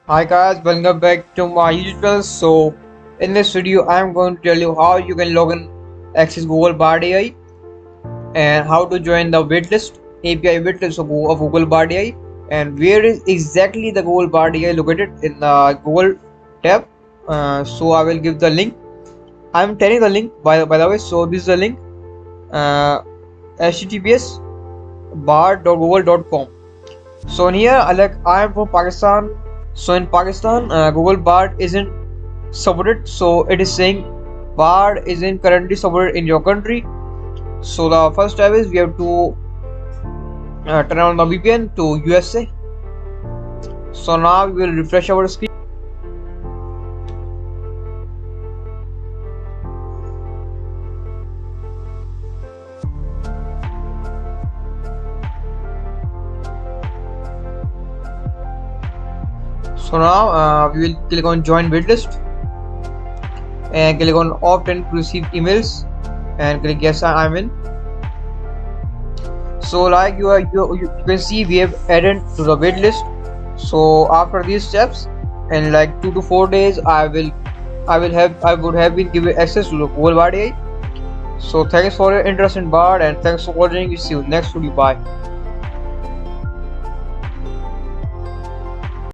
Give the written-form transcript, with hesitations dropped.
Hi guys, welcome back to my YouTube channel. So in this video I am going to tell you how you can log in access Google Bard AI and how to join the waitlist API waitlist of Google Bard AI and where is exactly the Google Bard AI located in the Google tab. So I will give the link. I am telling the link by the way. So this is the link https bard.google.com. So in here I am from Pakistan. So in Pakistan, Google Bard isn't supported. So it is saying Bard isn't currently supported in your country. So the first step is we have to turn on the VPN to USA. So now we will refresh our screen. So now we will click on join waitlist and click on opt in to receive emails and click yes I'm in. So like you can see we have added to the waitlist. So after these steps in like 2 to 4 days I would have been given access to the Google Bard AI. So thanks for your interest in Bard and thanks for watching. See you next video. Bye.